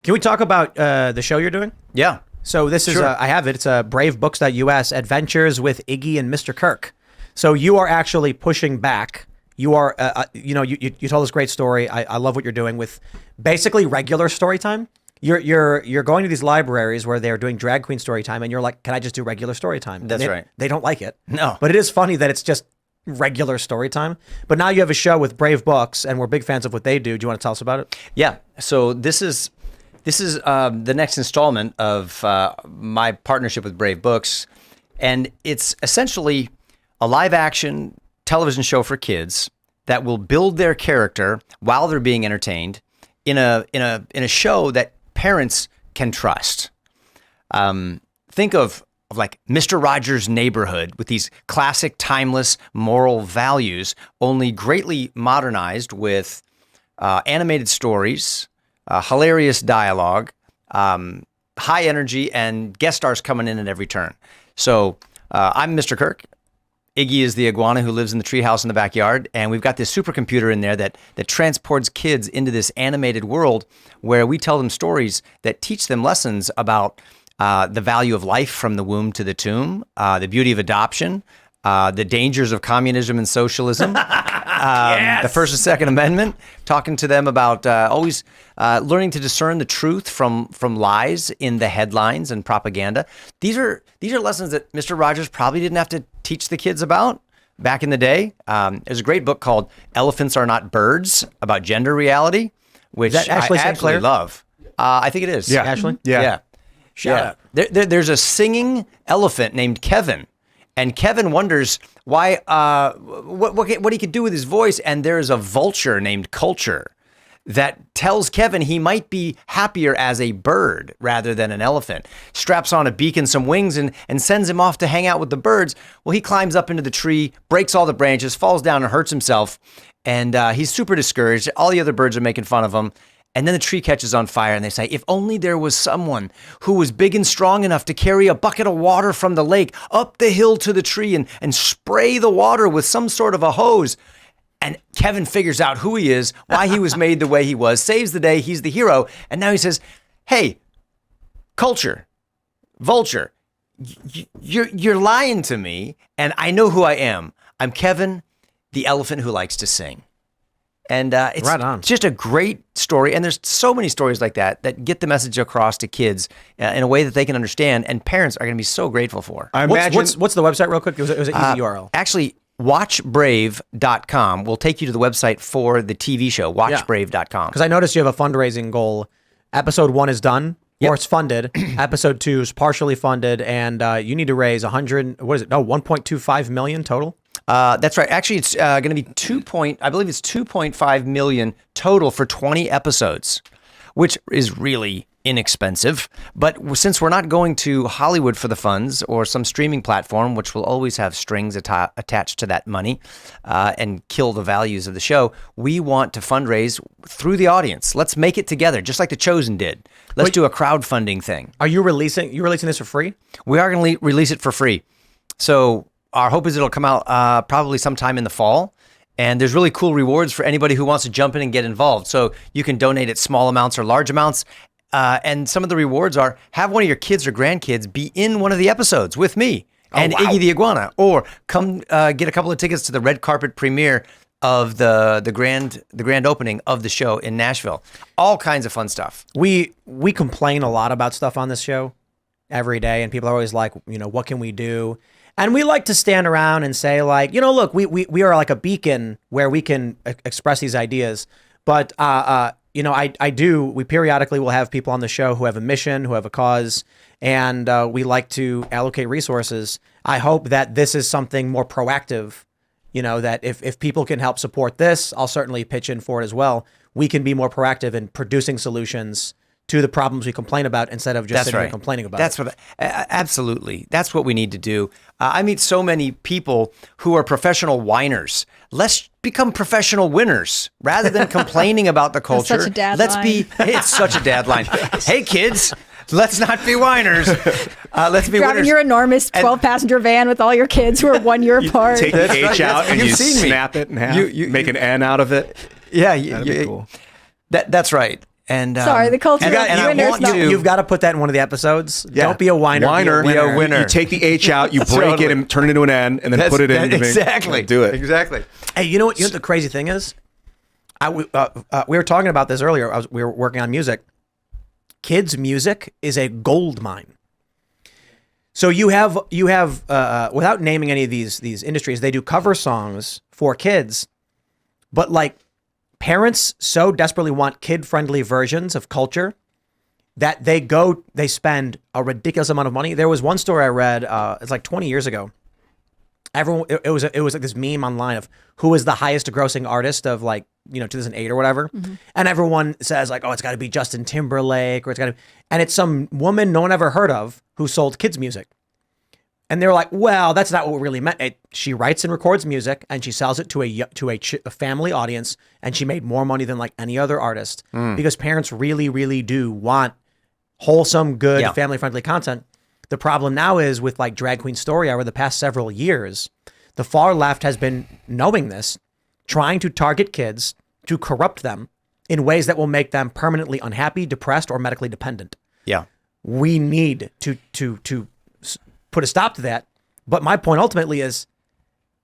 Can we talk about the show you're doing? Yeah. So this is, I have it. It's bravebooks.us, Adventures with Iggy and Mr. Kirk. So you are actually pushing back. You are, you told this great story. I love what you're doing with basically regular story time. You're going to these libraries where they're doing drag queen story time, and you're like, can I just do regular story time? That's right. They don't like it. No. But it is funny that it's just regular story time. But now you have a show with Brave Books, and we're big fans of what they do. Do you want to tell us about it? Yeah. So this is the next installment of my partnership with Brave Books, and it's essentially a live action television show for kids that will build their character while they're being entertained in a show that parents can trust. Think of like Mr. Rogers' Neighborhood with these classic, timeless moral values, only greatly modernized with animated stories, hilarious dialogue, high energy, and guest stars coming in at every turn. So I'm Mr. Kirk. Iggy is the iguana who lives in the treehouse in the backyard, and we've got this supercomputer in there that transports kids into this animated world where we tell them stories that teach them lessons about the value of life from the womb to the tomb, the beauty of adoption, the dangers of communism and socialism, Yes. the First and Second Amendment, talking to them about always learning to discern the truth from lies in the headlines and propaganda. These are lessons that Mr. Rogers probably didn't have to teach the kids about back in the day. There's a great book called Elephants Are Not Birds about gender reality, which I absolutely love. I think it is. Yeah. Ashley? Yeah. Shout out. There's a singing elephant named Kevin. And Kevin wonders why, what he could do with his voice. And there's a vulture named Culture that tells Kevin he might be happier as a bird rather than an elephant. Straps on a beak and some wings and sends him off to hang out with the birds. Well, he climbs up into the tree, breaks all the branches, falls down and hurts himself. And he's super discouraged. All the other birds are making fun of him. And then the tree catches on fire and they say, if only there was someone who was big and strong enough to carry a bucket of water from the lake up the hill to the tree and spray the water with some sort of a hose. And Kevin figures out who he is, why he was made the way he was, saves the day, he's the hero. And now he says, hey, Culture, Vulture, you're lying to me and I know who I am. I'm Kevin, the elephant who likes to sing. And it's right on. Just a great story. And there's so many stories like that get the message across to kids in a way that they can understand. And parents are going to be so grateful for. I imagine. What's the website real quick? It was an easy URL. Actually, watchbrave.com will take you to the website for the TV show, watchbrave.com. Because I noticed you have a fundraising goal. Episode 1 is done, or it's funded. Episode 2 is partially funded, and you need to raise 1.25 million total? That's right. Actually, it's going to be 2.5 million total for 20 episodes, which is really inexpensive. But since we're not going to Hollywood for the funds or some streaming platform, which will always have strings attached to that money and kill the values of the show, we want to fundraise through the audience. Let's make it together, just like The Chosen did. Let's do a crowdfunding thing. Are you releasing this for free? We are going to release it for free. So our hope is it'll come out probably sometime in the fall. And there's really cool rewards for anybody who wants to jump in and get involved. So you can donate at small amounts or large amounts. And some of the rewards are have one of your kids or grandkids be in one of the episodes with me and Iggy the Iguana. Or come get a couple of tickets to the red carpet premiere of the grand opening of the show in Nashville. All kinds of fun stuff. We complain a lot about stuff on this show every day. And people are always like, what can we do? And we like to stand around and say, like, look, we are like a beacon where we can express these ideas. But, we periodically will have people on the show who have a mission, who have a cause, and we like to allocate resources. I hope that this is something more proactive, that if people can help support this, I'll certainly pitch in for it as well. We can be more proactive in producing solutions to the problems we complain about instead of just sitting here complaining about it. Absolutely. That's what we need to do. I meet so many people who are professional whiners. Let's become professional winners rather than complaining about the culture. That's such a dad line. It's such a dad line. Hey kids, let's not be whiners. Let's be driving winners. your enormous 12-passenger van with all your kids who are 1 year apart. Take the H out and you seen me. snap it in half. You make an N out of it. Yeah, that'd be cool. That's right. And Sorry, the culture and of I winners. want No. to- You've got to put that in one of the episodes. Yeah. Don't be a whiner. Whiner. Be a winner. Be a winner. You take the H out, you break Totally. it and turn it into an N, and then put it in. Exactly. Do it. Exactly. Hey, you know what? You know what the crazy thing is? We were talking about this earlier. We were working on music. Kids' music is a gold mine. So you have without naming any of these industries, they do cover songs for kids, but like parents so desperately want kid-friendly versions of culture that they spend a ridiculous amount of money. There was one story I read, it's like 20 years ago. Everyone, it was like this meme online of who was the highest grossing artist of 2008 or whatever, and everyone says like, oh, it's got to be Justin Timberlake or and it's some woman no one ever heard of who sold kids music, and they're like, well, that's not what we really meant. She writes and records music and she sells it to a family audience, and she made more money than like any other artist because parents really, really do want wholesome, good, family friendly content. The problem now is with like Drag Queen Story over the past several years, the far left has been knowing this, trying to target kids to corrupt them in ways that will make them permanently unhappy, depressed, or medically dependent. Yeah. We need to put a stop to that. But my point ultimately is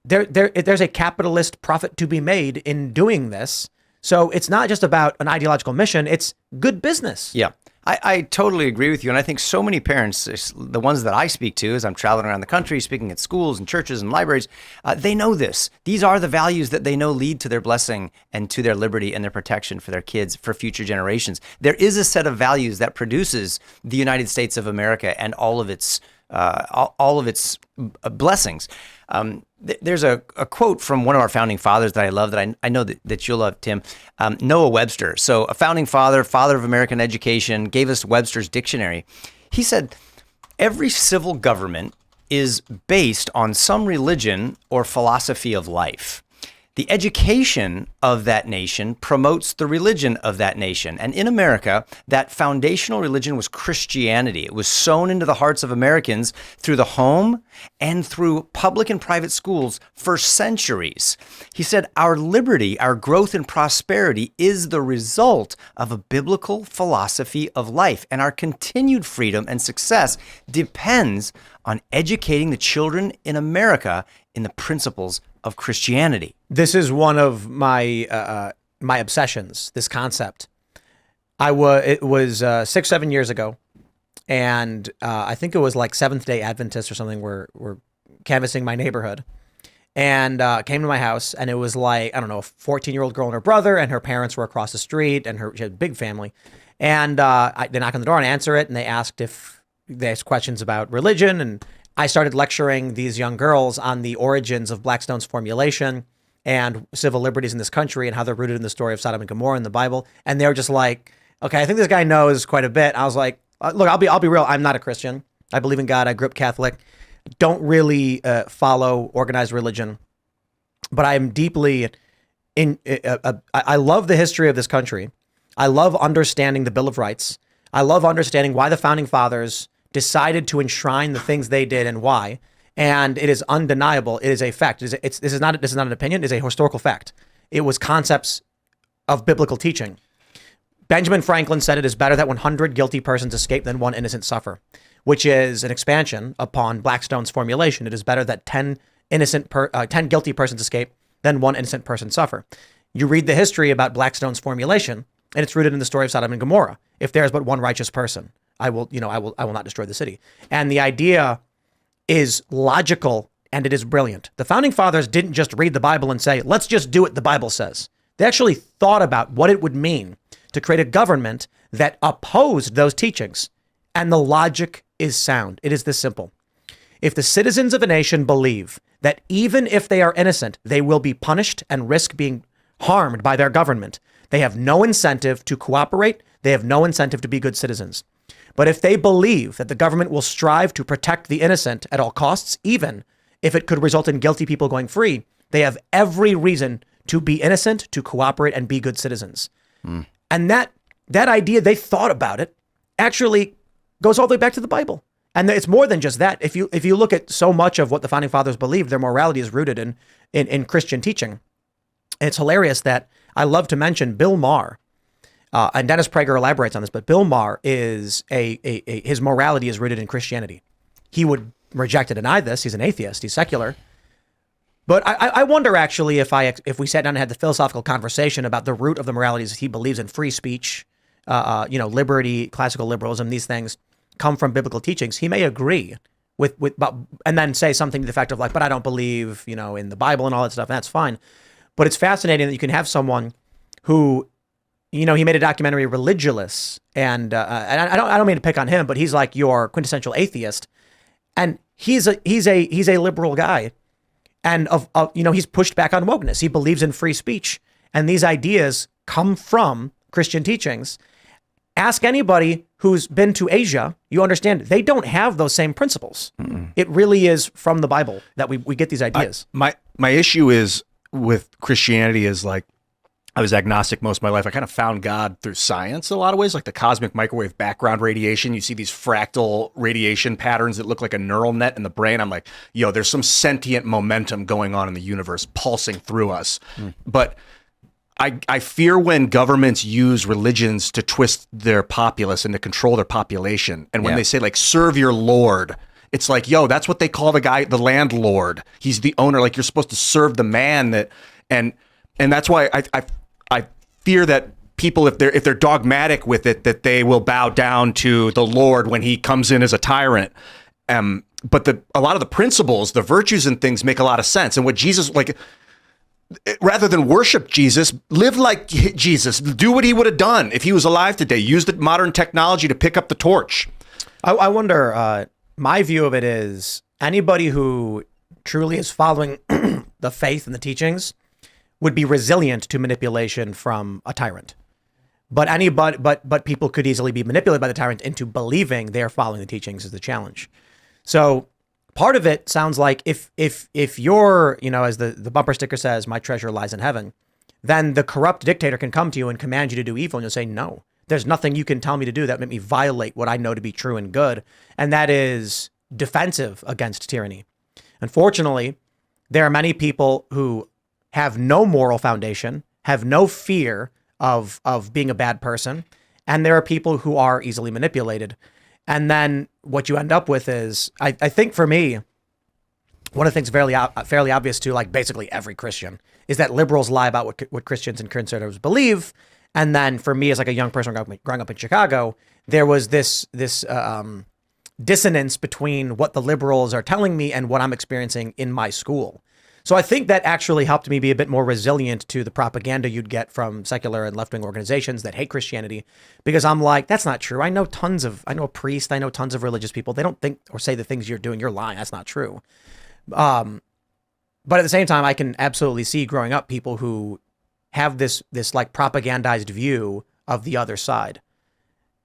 there's a capitalist profit to be made in doing this. So it's not just about an ideological mission, it's good business. Yeah. I totally agree with you. And I think so many parents, the ones that I speak to as I'm traveling around the country, speaking at schools and churches and libraries, they know this. These are the values that they know lead to their blessing and to their liberty and their protection for their kids, for future generations. There is a set of values that produces the United States of America and all of its blessings. There's a quote from one of our founding fathers that I love that I know that you'll love, Tim, Noah Webster. So a founding father of American education, gave us Webster's dictionary. He said, every civil government is based on some religion or philosophy of life. The education of that nation promotes the religion of that nation. And in America, that foundational religion was Christianity. It was sown into the hearts of Americans through the home and through public and private schools for centuries. He said, our liberty, our growth and prosperity is the result of a biblical philosophy of life. And our continued freedom and success depends on educating the children in America in the principles of Christianity. This is one of my my obsessions. This concept. It was 6-7 years ago, and I think it was like Seventh-day Adventists or something. Were canvassing my neighborhood, and came to my house, and it was like, I don't know, a 14-year-old girl and her brother, and her parents were across the street, and she had a big family, and they knock on the door and answer it, and they asked questions about religion, and I started lecturing these young girls on the origins of Blackstone's formulation and civil liberties in this country and how they're rooted in the story of Sodom and Gomorrah in the Bible. And they were just like, okay, I think this guy knows quite a bit. I was like, look, I'll be real. I'm not a Christian. I believe in God. I grew up Catholic. Don't really follow organized religion, but I am deeply I love the history of this country. I love understanding the Bill of Rights. I love understanding why the founding fathers decided to enshrine the things they did and why. And it is undeniable. It is a fact. This is not an opinion. It is a historical fact. It was concepts of biblical teaching. Benjamin Franklin said it is better that 100 guilty persons escape than one innocent suffer, which is an expansion upon Blackstone's formulation. It is better that 10 guilty persons escape than one innocent person suffer. You read the history about Blackstone's formulation, and it's rooted in the story of Sodom and Gomorrah. If there is but one righteous person, I will not destroy the city. And the idea is logical and it is brilliant. The founding fathers didn't just read the Bible and say, let's just do what the Bible says. They actually thought about what it would mean to create a government that opposed those teachings. And the logic is sound. It is this simple. If the citizens of a nation believe that even if they are innocent, they will be punished and risk being harmed by their government, they have no incentive to cooperate. They have no incentive to be good citizens. But if they believe that the government will strive to protect the innocent at all costs, even if it could result in guilty people going free, they have every reason to be innocent, to cooperate, and be good citizens. And that idea, they thought about it, actually goes all the way back to the Bible. And it's more than just that. If you look at so much of what the founding fathers believed, their morality is rooted in Christian teaching. And it's hilarious that I love to mention Bill Maher. and Dennis Prager elaborates on this, but Bill Maher is his morality is rooted in Christianity. He would reject and deny this. He's an atheist. He's secular. But I wonder actually if we sat down and had the philosophical conversation about the root of the moralities. He believes in free speech, liberty, classical liberalism. These things come from biblical teachings. He may agree and then say something to the effect of like, but I don't believe in the Bible and all that stuff. And that's fine. But it's fascinating that you can have someone who, he made a documentary, Religulous, and I don't mean to pick on him, but he's like your quintessential atheist, and he's a liberal guy. And he's pushed back on wokeness. He believes in free speech. And these ideas come from Christian teachings. Ask anybody who's been to Asia, you understand, they don't have those same principles. Mm-mm. It really is from the Bible that we get these ideas. My issue is with Christianity is like, I was agnostic most of my life. I kind of found God through science in a lot of ways, like the cosmic microwave background radiation. You see these fractal radiation patterns that look like a neural net in the brain. I'm like, there's some sentient momentum going on in the universe pulsing through us. But I fear when governments use religions to twist their populace and to control their population. And when they say like, serve your Lord, it's like, that's what they call the guy, the landlord. He's the owner. Like you're supposed to serve the man and that's why I fear that people, if they're dogmatic with it, that they will bow down to the Lord when he comes in as a tyrant. But a lot of the principles, the virtues and things make a lot of sense. And what Jesus, like, rather than worship Jesus, live like Jesus. Do what he would have done if he was alive today. Use the modern technology to pick up the torch. I wonder, my view of it is anybody who truly is following the faith and the teachings would be resilient to manipulation from a tyrant. But people could easily be manipulated by the tyrant into believing they're following the teachings is the challenge. So part of it sounds like if you're, as the bumper sticker says, my treasure lies in heaven, then the corrupt dictator can come to you and command you to do evil, and you'll say, no, there's nothing you can tell me to do that make me violate what I know to be true and good. And that is defensive against tyranny. Unfortunately, there are many people who have no moral foundation, have no fear of being a bad person, and there are people who are easily manipulated. And then what you end up with is, I think for me, one of the things fairly obvious to like basically every Christian is that liberals lie about what Christians and conservatives believe. And then for me, as like a young person growing up in Chicago, there was this dissonance between what the liberals are telling me and what I'm experiencing in my school. So I think that actually helped me be a bit more resilient to the propaganda you'd get from secular and left-wing organizations that hate Christianity, because I'm like, that's not true. I know a priest, I know tons of religious people. They don't think or say the things you're doing. You're lying. That's not true. But at the same time, I can absolutely see growing up people who have this like propagandized view of the other side.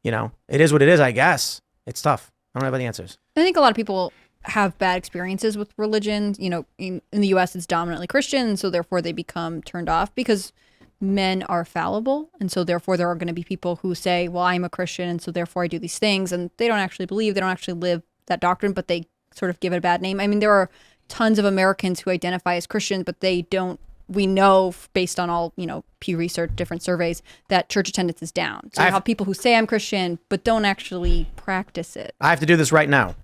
It is what it is, I guess. It's tough. I don't have any answers. I think a lot of people have bad experiences with religion. In the US, it's dominantly Christian, so therefore they become turned off because men are fallible. And so therefore there are going to be people who say, well, I'm a Christian, and so therefore I do these things. And they don't actually believe, they don't actually live that doctrine, but they sort of give it a bad name. I mean, there are tons of Americans who identify as Christian, but they don't. We know based on all, Pew Research, different surveys, that church attendance is down. So you have people who say I'm Christian, but don't actually practice it. I have to do this right now.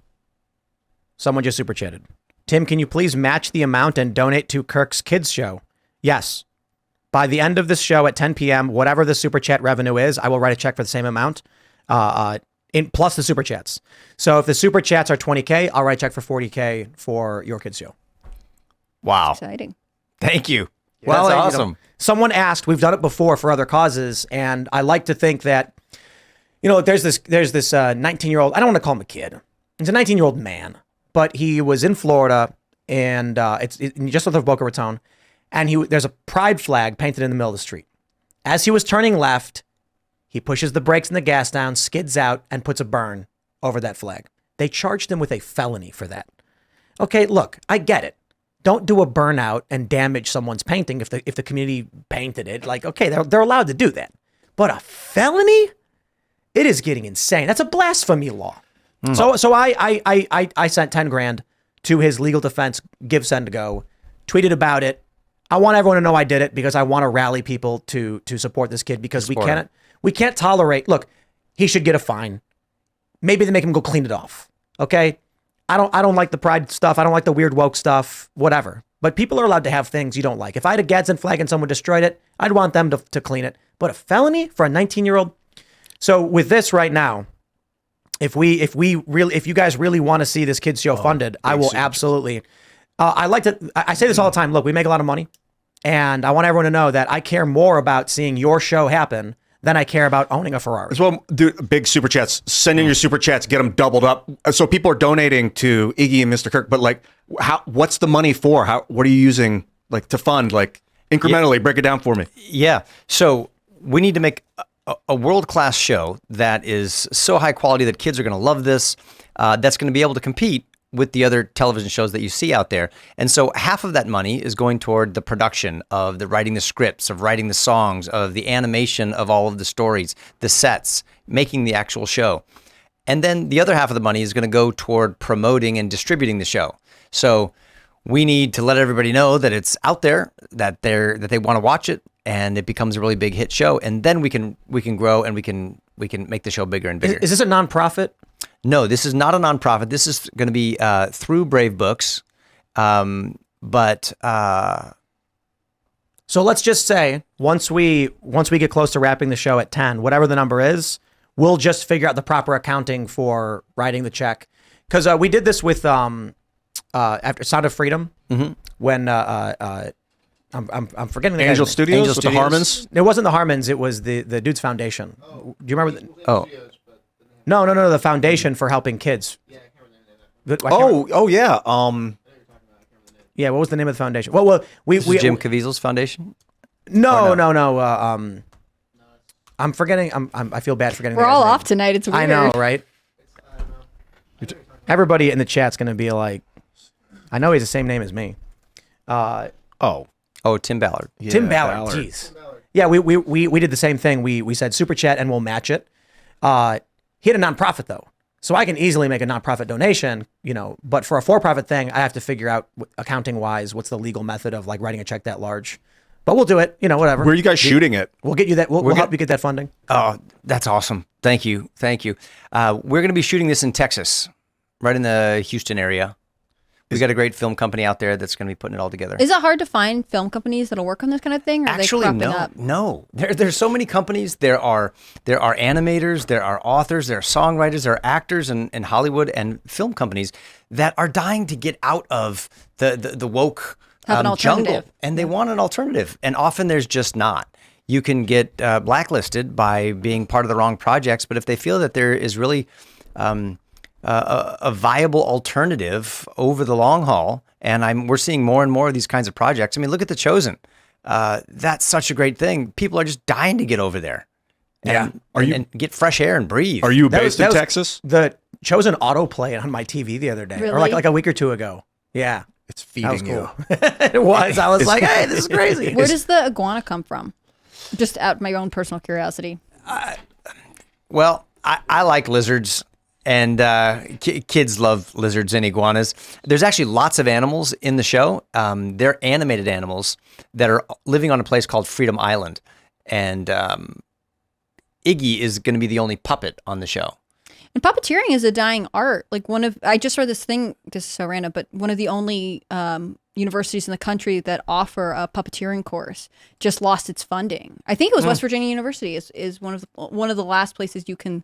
Someone just super chatted. Tim, can you please match the amount and donate to Kirk's kids show? Yes. By the end of this show at 10 p.m., whatever the super chat revenue is, I will write a check for the same amount, plus the super chats. So if the super chats are $20K, I'll write a check for $40K for your kids show. Wow. Exciting. Thank you. Well, that's awesome. Someone asked, we've done it before for other causes, and I like to think that, there's this 19-year-old, I don't want to call him a kid. He's a 19-year-old man. But he was in Florida, and it's just north of Boca Raton, and there's a pride flag painted in the middle of the street. As he was turning left, he pushes the brakes and the gas down, skids out, and puts a burn over that flag. They charged him with a felony for that. Okay, look, I get it. Don't do a burnout and damage someone's painting if the community painted it. Like, okay, they're allowed to do that. But a felony? It is getting insane. That's a blasphemy law. So I sent 10 grand to his legal defense Give Send Go, tweeted about it. I want everyone to know I did it because I want to rally people to support this kid, because We can't tolerate. Look, he should get a fine. Maybe they make him go clean it off. Okay, I don't like the pride stuff. I don't like the weird woke stuff. Whatever. But people are allowed to have things you don't like. If I had a Gadsden flag and someone destroyed it, I'd want them to clean it. But a felony for a 19-year-old. So with this right now, if you guys really want to see this kids show funded, I will absolutely. I say this all the time. Look, we make a lot of money, and I want everyone to know that I care more about seeing your show happen than I care about owning a Ferrari. As well, do big super chats. Send in your super chats. Get them doubled up. So people are donating to Iggy and Mr. Kirk. But like, what's the money for? What are you using like to fund? Like incrementally, break it down for me. Yeah. So we need to make a world-class show that is so high quality that kids are going to love this. That's going to be able to compete with the other television shows that you see out there. And so half of that money is going toward the production of the writing the scripts, of writing the songs, of the animation of all of the stories, the sets, making the actual show. And then the other half of the money is going to go toward promoting and distributing the show. So we need to let everybody know that it's out there, that they want to watch it, and it becomes a really big hit show. And then we can grow and we can make the show bigger and bigger. Is this a nonprofit? No, this is not a nonprofit. This is going to be through Brave Books. So let's just say once we get close to wrapping the show at 10, whatever the number is, we'll just figure out the proper accounting for writing the check. Because we did this with after Sound of Freedom when I'm forgetting the Angel guy's name. Studios Angel with Studios. the Harmons. It wasn't the Harmons. It was the dude's foundation. Do you remember? No. The foundation for helping kids. Yeah. Yeah. What was the name of the foundation? Well, we Jim Caviezel's foundation? No. I'm forgetting. I feel bad forgetting. We're the guy's all name. off tonight. It's weird. I know, right? Everybody in the chat's gonna be like, I know he's the same name as me. Tim Ballard. Yeah, Tim Ballard. Jeez. Yeah, we did the same thing. We said super chat and we'll match it. He had a nonprofit though, so I can easily make a nonprofit donation. But for a for-profit thing, I have to figure out accounting wise what's the legal method of like writing a check that large. But we'll do it. Whatever. Where are you guys shooting it? We'll get you that. We'll help you get that funding. Oh, that's awesome. Thank you. We're going to be shooting this in Texas, right in the Houston area. We got a great film company out there that's going to be putting it all together. Is it hard to find film companies that'll work on this kind of thing? Or Actually, are they cropping up? no. There's so many companies. There are animators, there are authors, there are songwriters, there are actors in Hollywood and film companies that are dying to get out of the woke Have an jungle, alternative. and they want an alternative. And often there's just not. You can get blacklisted by being part of the wrong projects, but if they feel that there is really a viable alternative over the long haul, and we're seeing more and more of these kinds of projects. I mean, look at The Chosen. That's such a great thing. People are just dying to get over there. And get fresh air and breathe. Are you That based was in Texas? The Chosen autoplay on my TV the other day, or Really? like a week or two ago. Yeah, It's that was feeding cool. you. It was. I was like, hey, this is crazy. Where does the iguana come from? Just out of my own personal curiosity. Well, I like lizards, and kids love lizards and iguanas. There's actually lots of animals in the show. They're animated animals that are living on a place called Freedom Island. And Iggy is going to be the only puppet on the show. And puppeteering is a dying art. Like I just read this thing, this is so random, but one of the only universities in the country that offer a puppeteering course just lost its funding. I think it was West Virginia University is one of the last places you can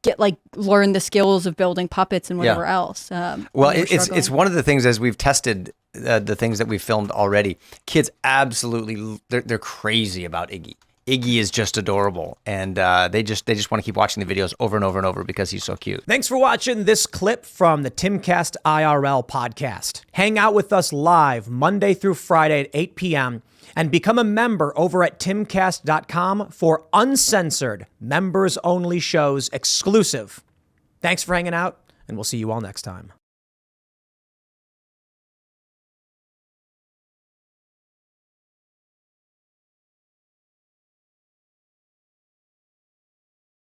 get learn the skills of building puppets and whatever else. Well, it's one of the things as we've tested the things that we've filmed already. Kids absolutely they're crazy about Iggy. Iggy is just adorable, and they just want to keep watching the videos over and over and over because he's so cute. Thanks for watching this clip from the Timcast IRL podcast. Hang out with us live Monday through Friday at 8 p.m. and become a member over at timcast.com for uncensored, members-only shows exclusive. Thanks for hanging out, and we'll see you all next time.